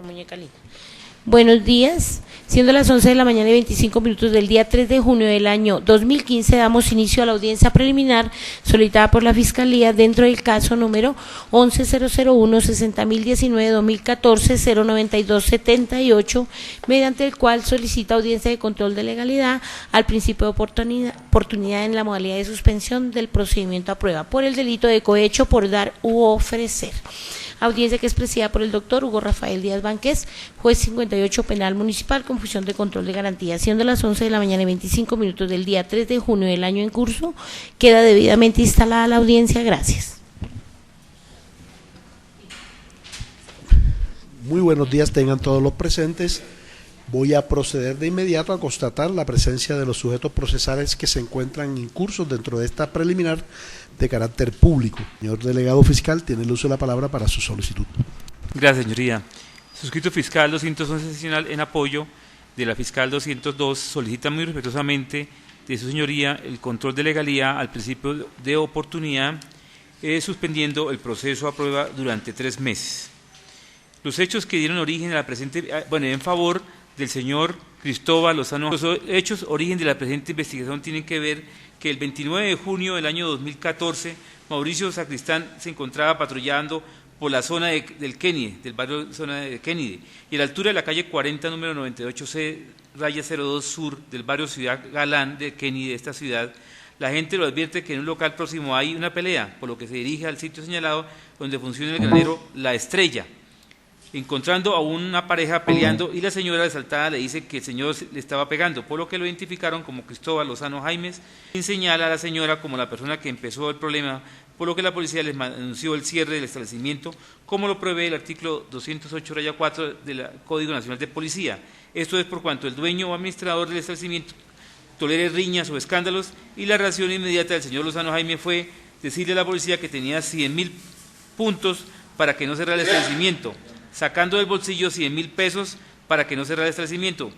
muñeca linda. Buenos días, siendo las 11 de la mañana y 25 minutos del día 3 de junio del año 2015, damos inicio a la audiencia preliminar solicitada por la Fiscalía dentro del caso número 11-001-60019-2014-09278, mediante el cual solicita audiencia de control de legalidad al principio de oportunidad en la modalidad de suspensión del procedimiento a prueba por el delito de cohecho por dar u ofrecer. Audiencia que es presidida por el doctor Hugo Rafael Díaz Banqués, juez 58 penal municipal con función de control de garantía. Siendo las 11 de la mañana y 25 minutos del día 3 de junio del año en curso, queda debidamente instalada la audiencia. Gracias. Muy buenos días tengan todos los presentes. Voy a proceder de inmediato a constatar la presencia de los sujetos procesales que se encuentran incursos dentro de esta preliminar de carácter público. Señor delegado fiscal, tiene el uso de la palabra para su solicitud. Gracias, señoría. Suscrito fiscal 211 sesional en apoyo de la fiscal 202 solicita muy respetuosamente de su señoría el control de legalidad al principio de oportunidad, suspendiendo el proceso a prueba durante 3 meses. Los hechos que dieron origen a la presente, en favor del señor Cristóbal Lozano, los hechos origen de la presente investigación tienen que ver que el 29 de junio del año 2014, Mauricio Sacristán se encontraba patrullando por la zona del Kennedy, del barrio zona de Kennedy, y a la altura de la calle 40, número 98C-02 Sur, del barrio Ciudad Galán de Kennedy, de esta ciudad, la gente lo advierte que en un local próximo hay una pelea, por lo que se dirige al sitio señalado donde funciona el granero La Estrella, encontrando a una pareja peleando y la señora asaltada le dice que el señor le estaba pegando, por lo que lo identificaron como Cristóbal Lozano Jaimes, y señala a la señora como la persona que empezó el problema, por lo que la policía les anunció el cierre del establecimiento, como lo prevé el artículo 208-4 del Código Nacional de Policía. Esto es por cuanto el dueño o administrador del establecimiento tolere riñas o escándalos, y la reacción inmediata del señor Lozano Jaime fue decirle a la policía que tenía 100.000 puntos para que no cerrara el establecimiento, sacando del bolsillo 100.000 pesos para que no cerrara el establecimiento,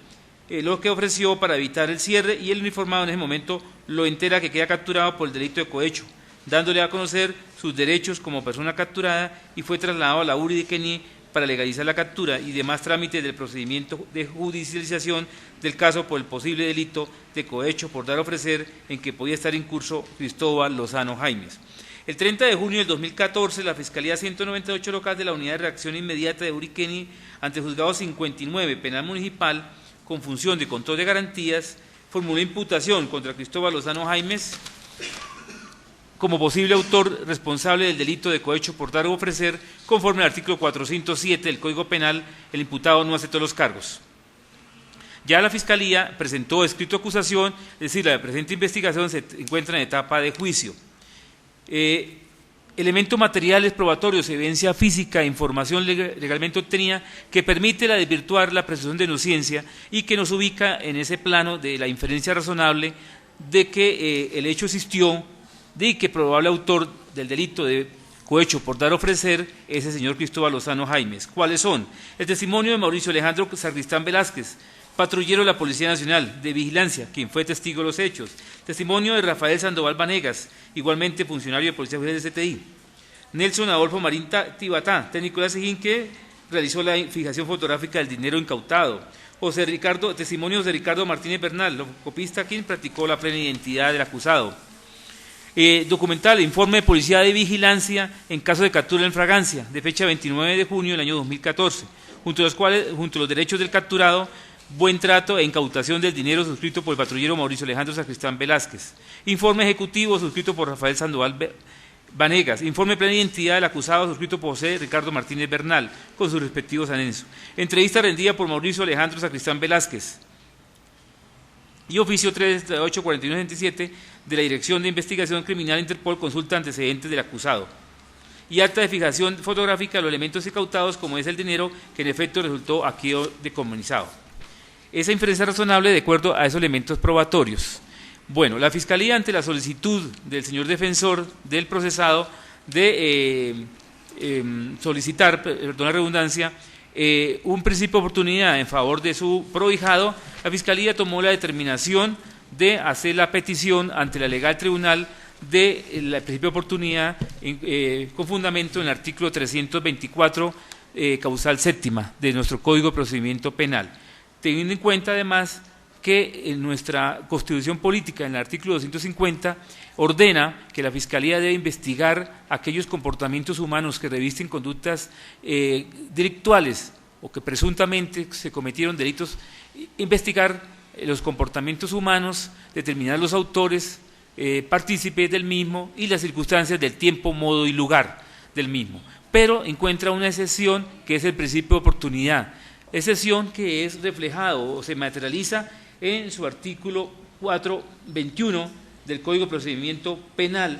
lo que ofreció para evitar el cierre, y el uniformado en ese momento lo entera que queda capturado por el delito de cohecho, dándole a conocer sus derechos como persona capturada, y fue trasladado a la URI de Kennedy para legalizar la captura y demás trámites del procedimiento de judicialización del caso por el posible delito de cohecho por dar a ofrecer en que podía estar incurso Cristóbal Lozano Jaimes. El 30 de junio del 2014, la Fiscalía 198 local de la Unidad de Reacción Inmediata de URI Kennedy, ante el Juzgado 59 Penal Municipal, con función de control de garantías, formuló imputación contra Cristóbal Lozano Jaimes como posible autor responsable del delito de cohecho por dar o ofrecer, conforme al artículo 407 del Código Penal. El imputado no aceptó los cargos. Ya la Fiscalía presentó escrito de acusación, es decir, la presente investigación se encuentra en etapa de juicio. Elementos materiales probatorios, evidencia física, información legalmente obtenida que permite desvirtuar la presunción de inocencia y que nos ubica en ese plano de la inferencia razonable de que el hecho existió, de que probable autor del delito de cohecho por dar a ofrecer es el señor Cristóbal Lozano Jaimes. ¿Cuáles son? El testimonio de Mauricio Alejandro Sacristán Velázquez, patrullero de la Policía Nacional de Vigilancia, quien fue testigo de los hechos. Testimonio de Rafael Sandoval Vanegas, igualmente funcionario de Policía Judicial de CTI. Nelson Adolfo Marín Tibatá, técnico de la SIJIN, que realizó la fijación fotográfica del dinero incautado. Testimonio de Ricardo Martínez Bernal, copista, quien practicó la plena identidad del acusado. Documental, informe de Policía de Vigilancia en caso de captura en fragancia, de fecha 29 de junio del año 2014, junto a los derechos del capturado, buen trato e incautación del dinero, suscrito por el patrullero Mauricio Alejandro Sacristán Velázquez. Informe ejecutivo suscrito por Rafael Sandoval Vanegas. Informe de plena identidad del acusado suscrito por José Ricardo Martínez Bernal, con sus respectivos anexos. Entrevista rendida por Mauricio Alejandro Sacristán Velázquez. Y oficio 384167 de la Dirección de Investigación Criminal Interpol, consulta antecedentes del acusado. Y acta de fijación fotográfica de los elementos incautados, como es el dinero que en efecto resultó aquí decomisado. Esa inferencia razonable de acuerdo a esos elementos probatorios. Bueno, la Fiscalía, ante la solicitud del señor defensor del procesado de solicitar, perdón la redundancia, un principio de oportunidad en favor de su prohijado, la Fiscalía tomó la determinación de hacer la petición ante la legal tribunal del principio de oportunidad con fundamento en el artículo 324 causal séptima de nuestro Código de Procedimiento Penal, teniendo en cuenta además que en nuestra Constitución Política, en el artículo 250, ordena que la Fiscalía debe investigar aquellos comportamientos humanos que revisten conductas delictuales o que presuntamente se cometieron delitos, investigar los comportamientos humanos, determinar los autores, partícipes del mismo y las circunstancias del tiempo, modo y lugar del mismo. Pero encuentra una excepción que es el principio de oportunidad, excepción que es reflejado o se materializa en su artículo 421 del Código de Procedimiento Penal,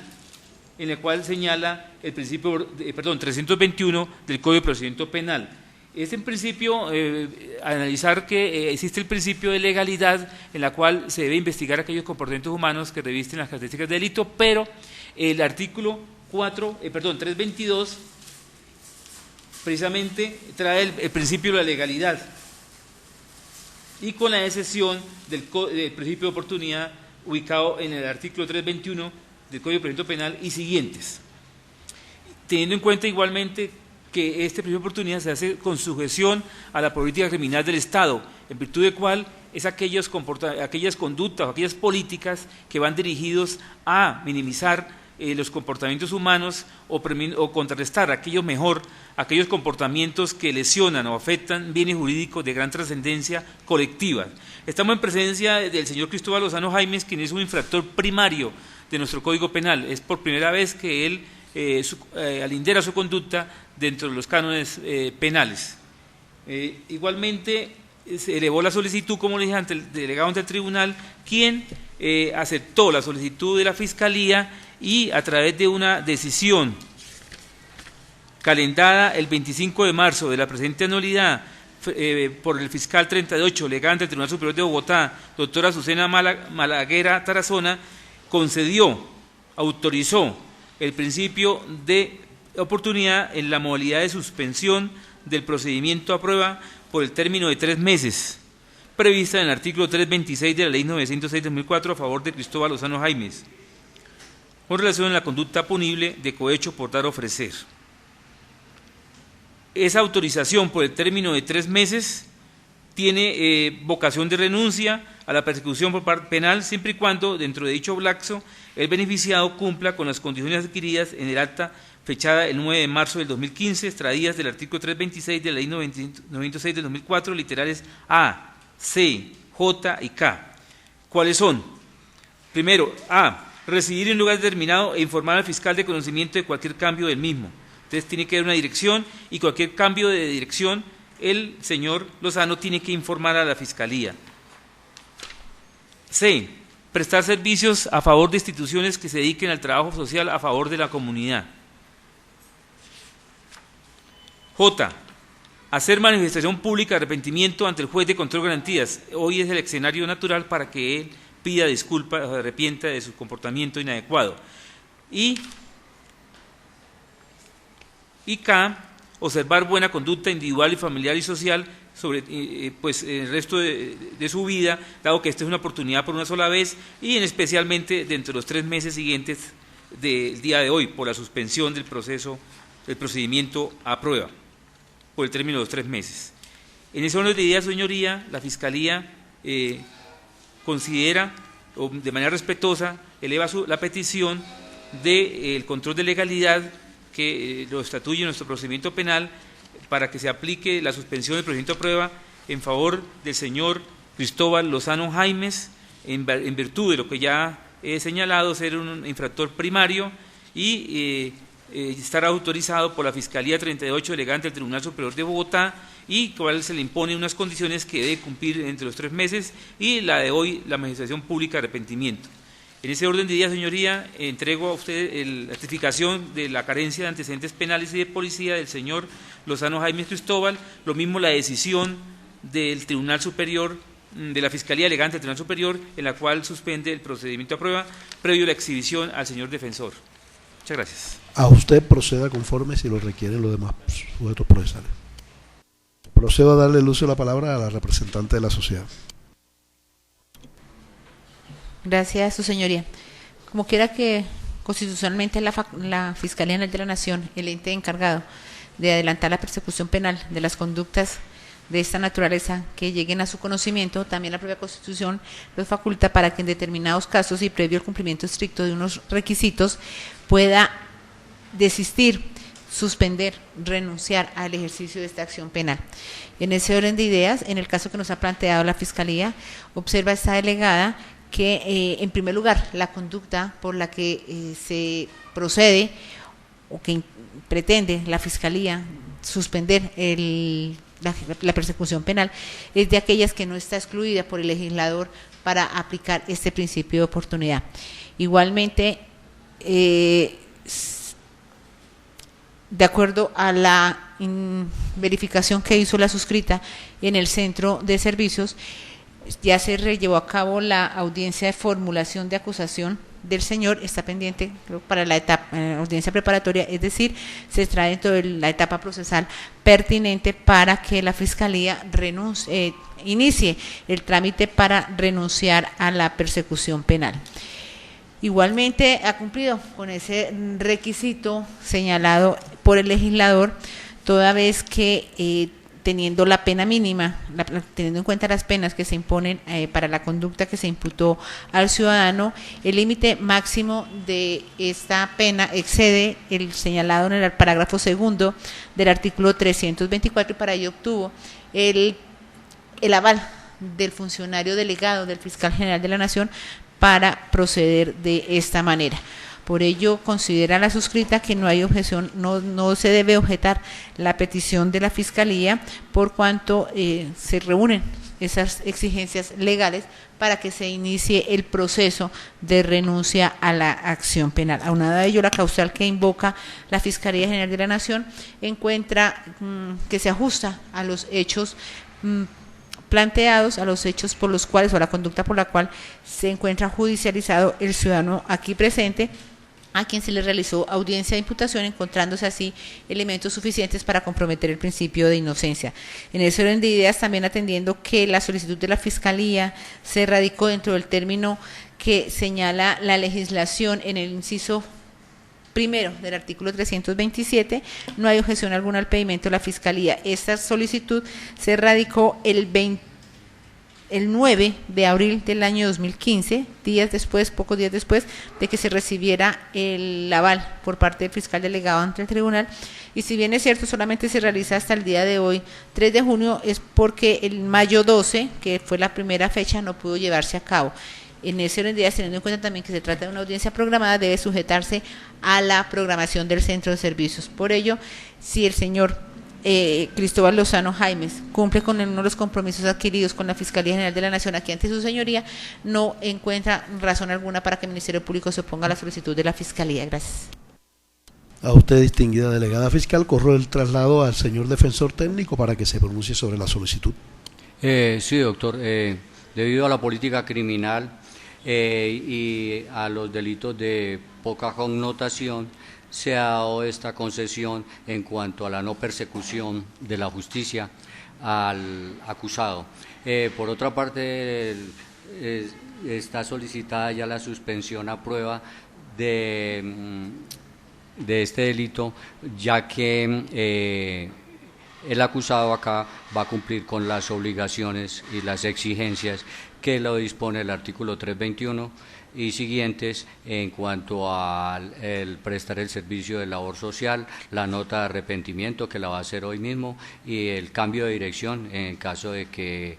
en el cual señala el principio, 321 del Código de Procedimiento Penal. Es en principio analizar que existe el principio de legalidad en la cual se debe investigar aquellos comportamientos humanos que revisten las características del delito, pero el artículo 322 precisamente trae el principio de la legalidad y con la excepción del principio de oportunidad ubicado en el artículo 321 del Código de Procedimiento Penal y siguientes, teniendo en cuenta igualmente que este principio de oportunidad se hace con sujeción a la política criminal del Estado, en virtud de cual es aquellas conductas o aquellas políticas que van dirigidos a minimizar los comportamientos humanos o contrarrestar aquellos comportamientos que lesionan o afectan bienes jurídicos de gran trascendencia colectiva. Estamos en presencia del señor Cristóbal Lozano Jaimes, quien es un infractor primario de nuestro Código Penal. Es por primera vez que él alindera su conducta dentro de los cánones penales. Igualmente se elevó la solicitud, como le dije, ante el delegado ante el tribunal, quien aceptó la solicitud de la Fiscalía y a través de una decisión calendada el 25 de marzo de la presente anualidad por el fiscal 38, delegado ante el Tribunal Superior de Bogotá, doctora Azucena Malaguera Tarazona, autorizó el principio de oportunidad en la modalidad de suspensión del procedimiento a prueba por el término de 3 meses, prevista en el artículo 326 de la Ley 906/2004 a favor de Cristóbal Lozano Jaimes, con relación a la conducta punible de cohecho por dar o ofrecer. Esa autorización por el término de 3 meses tiene vocación de renuncia a la persecución por parte penal, siempre y cuando, dentro de dicho lapso, el beneficiado cumpla con las condiciones adquiridas en el acta fechada el 9 de marzo del 2015, extraídas del artículo 326 de la Ley 906 del 2004, literales A, C, J y K. ¿Cuáles son? Primero, A, residir en un lugar determinado e informar al fiscal de conocimiento de cualquier cambio del mismo. Entonces tiene que haber una dirección y cualquier cambio de dirección el señor Lozano tiene que informar a la Fiscalía. C, prestar servicios a favor de instituciones que se dediquen al trabajo social a favor de la comunidad. J, hacer manifestación pública de arrepentimiento ante el juez de control de garantías. Hoy es el escenario natural para que él pida disculpas o se arrepienta de su comportamiento inadecuado. Y K, observar buena conducta individual y familiar y social sobre el resto de su vida, dado que esta es una oportunidad por una sola vez y especialmente dentro de los 3 meses siguientes del día de hoy, por la suspensión del procedimiento a prueba, por el término de los 3 meses. En ese orden de ideas, señoría, la Fiscalía considera, o de manera respetuosa, eleva la petición del control de legalidad que lo estatuye nuestro procedimiento penal para que se aplique la suspensión del procedimiento a prueba en favor del señor Cristóbal Lozano Jaimes, en virtud de lo que ya he señalado, ser un infractor primario y estar autorizado por la Fiscalía 38 delegante del Tribunal Superior de Bogotá, y cual se le impone unas condiciones que debe cumplir entre los 3 meses y la de hoy, la manifestación pública de arrepentimiento. En ese orden de ideas, señoría, entrego a usted la certificación de la carencia de antecedentes penales y de policía del señor Lozano Jaimes Cristóbal, lo mismo la decisión del Tribunal Superior, de la Fiscalía Delegante del Tribunal Superior, en la cual suspende el procedimiento a prueba, previo a la exhibición al señor defensor. Muchas gracias. A usted proceda conforme si lo requieren los demás sujetos procesales. Procedo a darle el uso de la palabra a la representante de la sociedad. Gracias, su señoría. Como quiera que constitucionalmente la Fiscalía General de la Nación, el ente encargado de adelantar la persecución penal de las conductas de esta naturaleza que lleguen a su conocimiento, también la propia Constitución los faculta para que en determinados casos y previo al cumplimiento estricto de unos requisitos pueda desistir, suspender, renunciar al ejercicio de esta acción penal. En ese orden de ideas, en el caso que nos ha planteado la Fiscalía, observa esta delegada que, en primer lugar, la conducta por la que se procede o que pretende la Fiscalía suspender la persecución penal es de aquellas que no está excluida por el legislador para aplicar este principio de oportunidad. Igualmente, de acuerdo a la verificación que hizo la suscrita en el centro de servicios, ya se llevó a cabo la audiencia de formulación de acusación del señor, está pendiente creo, para la audiencia preparatoria, es decir, se extrae dentro de la etapa procesal pertinente para que la Fiscalía inicie el trámite para renunciar a la persecución penal. Igualmente ha cumplido con ese requisito señalado por el legislador, toda vez que teniendo la pena mínima, teniendo en cuenta las penas que se imponen para la conducta que se imputó al ciudadano, el límite máximo de esta pena excede el señalado en el parágrafo segundo del artículo 324 y para ello obtuvo el aval del funcionario delegado del Fiscal General de la Nación para proceder de esta manera. Por ello, considera la suscrita que no hay objeción, no se debe objetar la petición de la Fiscalía por cuanto se reúnen esas exigencias legales para que se inicie el proceso de renuncia a la acción penal. Aunado a ello, la causal que invoca la Fiscalía General de la Nación encuentra que se ajusta a los hechos planteados, a los hechos por los cuales o la conducta por la cual se encuentra judicializado el ciudadano aquí presente, a quien se le realizó audiencia de imputación, encontrándose así elementos suficientes para comprometer el principio de inocencia. En ese orden de ideas, también atendiendo que la solicitud de la Fiscalía se radicó dentro del término que señala la legislación en el inciso primero del artículo 327, no hay objeción alguna al pedimento de la Fiscalía. Esta solicitud se radicó el 9 de abril del año 2015, pocos días después de que se recibiera el aval por parte del fiscal delegado ante el tribunal, y si bien es cierto solamente se realiza hasta el día de hoy, 3 de junio, es porque el mayo 12, que fue la primera fecha, no pudo llevarse a cabo. En ese orden de ideas, teniendo en cuenta también que se trata de una audiencia programada, debe sujetarse a la programación del centro de servicios. Por ello, si el señor Cristóbal Lozano Jaimes cumple con uno de los compromisos adquiridos con la Fiscalía General de la Nación aquí ante su señoría, no encuentra razón alguna para que el Ministerio Público se oponga a la solicitud de la Fiscalía. Gracias. A usted, distinguida delegada fiscal, corro el traslado al señor defensor técnico para que se pronuncie sobre la solicitud. Sí, doctor. Debido a la política criminal y a los delitos de poca connotación, se ha dado esta concesión en cuanto a la no persecución de la justicia al acusado. Por otra parte, está solicitada ya la suspensión a prueba de este delito, ya que el acusado acá va a cumplir con las obligaciones y las exigencias que lo dispone el artículo 321 y siguientes en cuanto al prestar el servicio de labor social, la nota de arrepentimiento que la va a hacer hoy mismo y el cambio de dirección en caso de que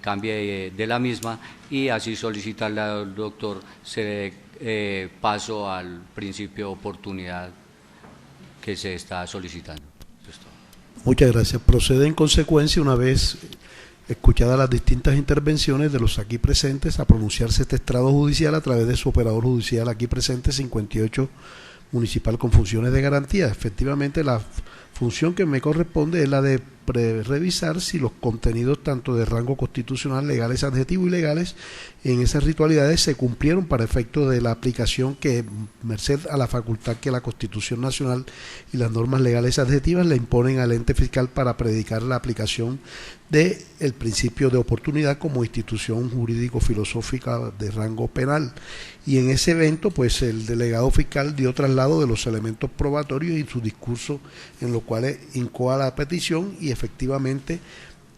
cambie de la misma, y así solicitarle al doctor se dé paso al principio de oportunidad que se está solicitando. Muchas gracias. Procede en consecuencia, una vez escuchadas las distintas intervenciones de los aquí presentes, a pronunciarse este estrado judicial a través de su operador judicial aquí presente, 58 municipal con funciones de garantía. Efectivamente, la función que me corresponde es la de revisar si los contenidos tanto de rango constitucional, legales, adjetivos y legales en esas ritualidades se cumplieron para efecto de la aplicación que, merced a la facultad que la Constitución Nacional y las normas legales adjetivas le imponen al ente fiscal para predicar la aplicación del principio de oportunidad como institución jurídico-filosófica de rango penal. Y en ese evento, pues el delegado fiscal dio traslado de los elementos probatorios y su discurso en los cuales incoa la petición, y efectivamente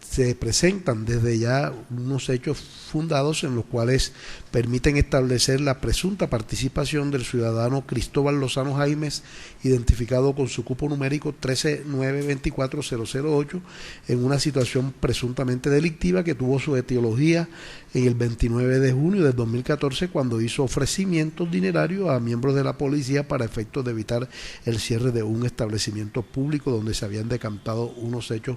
se presentan desde ya unos hechos fundados en los cuales permiten establecer la presunta participación del ciudadano Cristóbal Lozano Jaimes, identificado con su cupo numérico 13924-008, en una situación presuntamente delictiva que tuvo su etiología en el 29 de junio del 2014, cuando hizo ofrecimientos dinerarios a miembros de la policía para efectos de evitar el cierre de un establecimiento público donde se habían decantado unos hechos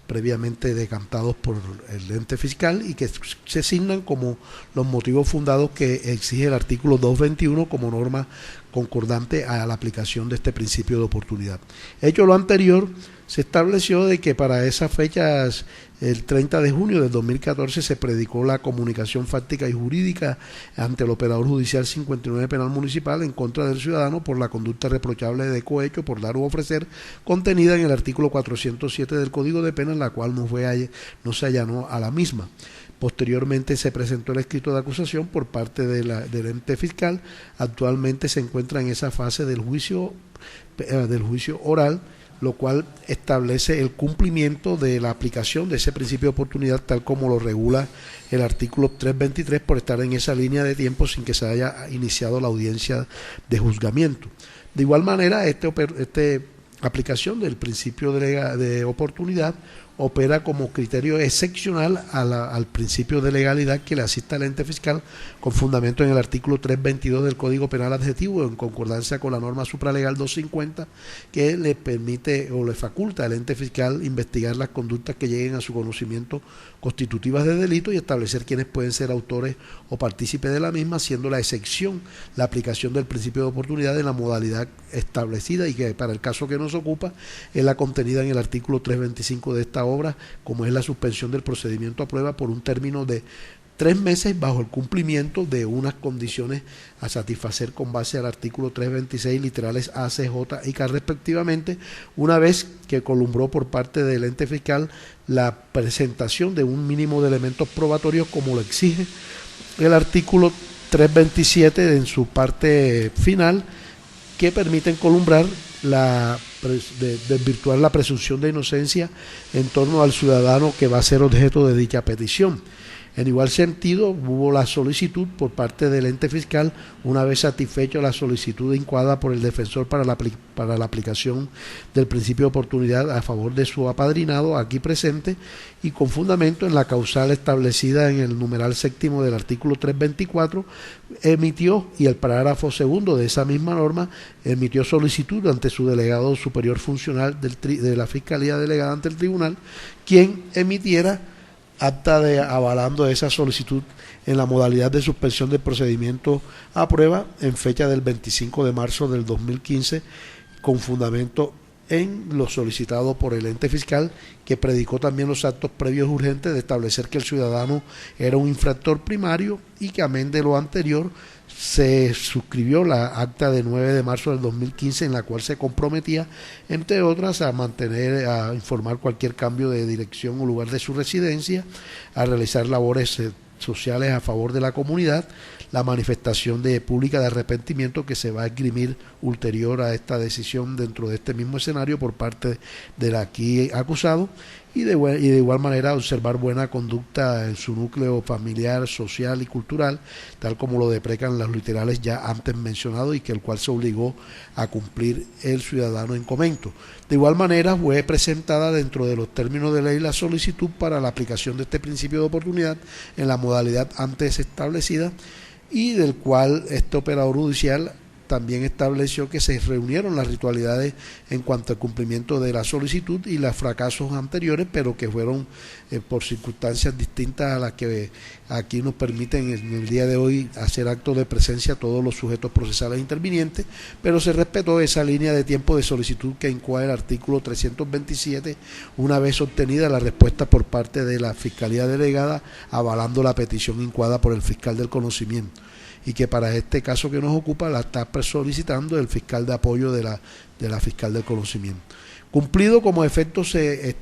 previamente decantados por el ente fiscal y que se asignan como los motivos fundados que exige el artículo 221 como norma concordante a la aplicación de este principio de oportunidad. Hecho lo anterior, se estableció de que para esas fechas, el 30 de junio del 2014, se predicó la comunicación fáctica y jurídica ante el operador judicial 59 penal municipal en contra del ciudadano por la conducta reprochable de cohecho por dar u ofrecer, contenida en el artículo 407 del Código de Penas, la cual no se allanó a la misma. Posteriormente se presentó el escrito de acusación por parte del ente fiscal. Actualmente se encuentra en esa fase del juicio oral, lo cual establece el cumplimiento de la aplicación de ese principio de oportunidad tal como lo regula el artículo 323, por estar en esa línea de tiempo sin que se haya iniciado la audiencia de juzgamiento. De igual manera, esta aplicación del principio de oportunidad opera como criterio excepcional al principio de legalidad que le asista al ente fiscal, con fundamento en el artículo 322 del Código Penal Adjetivo, en concordancia con la norma supralegal 250, que le permite o le faculta al ente fiscal investigar las conductas que lleguen a su conocimiento constitutivas de delito y establecer quiénes pueden ser autores o partícipes de la misma, siendo la excepción la aplicación del principio de oportunidad en la modalidad establecida, y que para el caso que nos ocupa es la contenida en el artículo 325 de esta obra, como es la suspensión del procedimiento a prueba por un término de 3 meses bajo el cumplimiento de unas condiciones a satisfacer con base al artículo 326 literales A, C, J y K respectivamente, una vez que columbró por parte del ente fiscal la presentación de un mínimo de elementos probatorios como lo exige el artículo 327 en su parte final, que permiten columbrar desvirtuar la presunción de inocencia en torno al ciudadano que va a ser objeto de dicha petición. En igual sentido, hubo la solicitud por parte del ente fiscal, una vez satisfecho la solicitud incoada por el defensor para la aplicación del principio de oportunidad a favor de su apadrinado aquí presente, y con fundamento en la causal establecida en el numeral séptimo del artículo 324, emitió, y el parágrafo segundo de esa misma norma, emitió solicitud ante su delegado superior funcional de la Fiscalía delegada ante el tribunal, quien emitiera acta avalando esa solicitud en la modalidad de suspensión del procedimiento a prueba en fecha del 25 de marzo del 2015, con fundamento en lo solicitado por el ente fiscal, que predicó también los actos previos urgentes de establecer que el ciudadano era un infractor primario, y que amén de lo anterior se suscribió la acta de 9 de marzo del 2015 en la cual se comprometía, entre otras, a informar cualquier cambio de dirección o lugar de su residencia, a realizar labores sociales a favor de la comunidad, la manifestación pública de arrepentimiento que se va a esgrimir ulterior a esta decisión dentro de este mismo escenario por parte del aquí acusado, y de igual manera observar buena conducta en su núcleo familiar, social y cultural, tal como lo deprecan los literales ya antes mencionados, y que el cual se obligó a cumplir el ciudadano en comento. De igual manera, fue presentada dentro de los términos de ley la solicitud para la aplicación de este principio de oportunidad en la modalidad antes establecida, y del cual este operador judicial también estableció que se reunieron las ritualidades en cuanto al cumplimiento de la solicitud y los fracasos anteriores, pero que fueron por circunstancias distintas a las que aquí nos permiten en el día de hoy hacer actos de presencia a todos los sujetos procesales intervinientes, pero se respetó esa línea de tiempo de solicitud que incoa el artículo 327, una vez obtenida la respuesta por parte de la Fiscalía Delegada, avalando la petición incoada por el fiscal del conocimiento, y que para este caso que nos ocupa la está solicitando el fiscal de apoyo de la fiscal del conocimiento. Cumplido como efecto se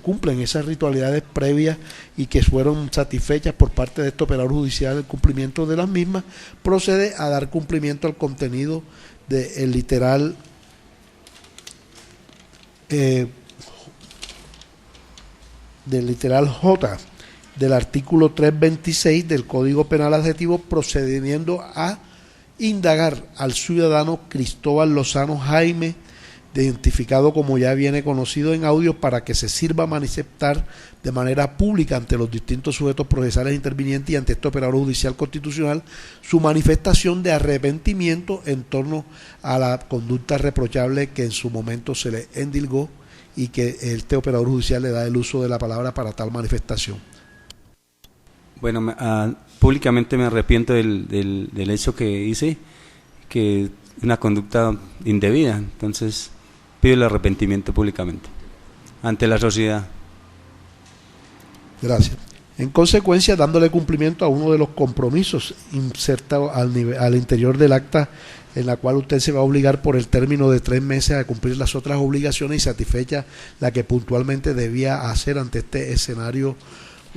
cumplen esas ritualidades previas y que fueron satisfechas por parte de este operador judicial el cumplimiento de las mismas, procede a dar cumplimiento al contenido del literal J del artículo 326 del Código Penal Adjetivo, procediendo a indagar al ciudadano Cristóbal Lozano Jaime, identificado como ya viene conocido en audio, para que se sirva a manifestar de manera pública ante los distintos sujetos procesales intervinientes y ante este operador judicial constitucional su manifestación de arrepentimiento en torno a la conducta reprochable que en su momento se le endilgó, y que este operador judicial le da el uso de la palabra para tal manifestación. Bueno, públicamente me arrepiento del hecho que hice, que es una conducta indebida, entonces pido el arrepentimiento públicamente ante la sociedad. Gracias. En consecuencia, dándole cumplimiento a uno de los compromisos insertados al interior del acta, en la cual usted se va a obligar por el término de 3 meses a cumplir las otras obligaciones y satisfecha la que puntualmente debía hacer ante este escenario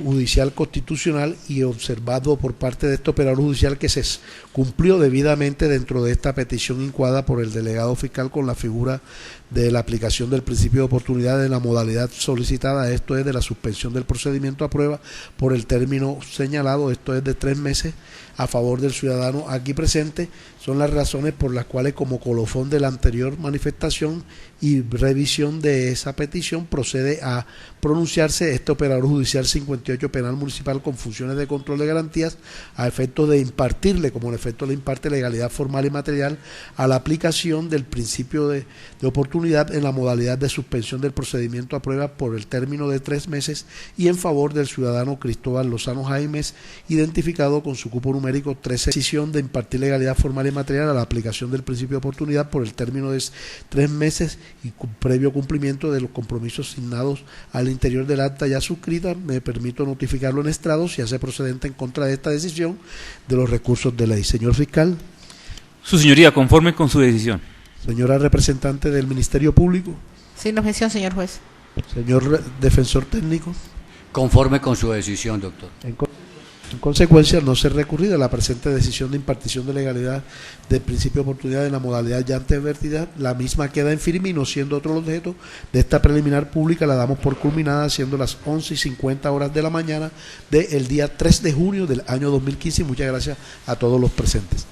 judicial constitucional, y observado por parte de este operador judicial que se cumplió debidamente dentro de esta petición incoada por el delegado fiscal con la figura de la aplicación del principio de oportunidad en la modalidad solicitada, esto es de la suspensión del procedimiento a prueba por el término señalado, esto es de 3 meses, a favor del ciudadano aquí presente. Son las razones por las cuales, como colofón de la anterior manifestación y revisión de esa petición, procede a pronunciarse este operador judicial 58 penal municipal con funciones de control de garantías, a efecto de impartirle, como en efecto le imparte, legalidad formal y material a la aplicación del principio de oportunidad en la modalidad de suspensión del procedimiento a prueba por el término de 3 meses y en favor del ciudadano Cristóbal Lozano Jaimes, identificado con su cupo numérico 13, decisión de impartir legalidad formal y material a la aplicación del principio de oportunidad por el término de 3 meses y previo cumplimiento de los compromisos asignados al interior del acta ya suscrita. Me permito notificarlo en estrado si hace procedente en contra de esta decisión de los recursos de ley. Señor fiscal. Su señoría, conforme con su decisión. Señora representante del Ministerio Público. Sin objeción, señor juez. Señor defensor técnico. Conforme con su decisión, doctor. En consecuencia, al no ser recurrida la presente decisión de impartición de legalidad del principio de oportunidad en la modalidad ya antes advertida, la misma queda en firme y no siendo otro el objeto de esta preliminar pública, la damos por culminada siendo las 11:50 de la mañana del día 3 de junio del año 2015. Muchas gracias a todos los presentes.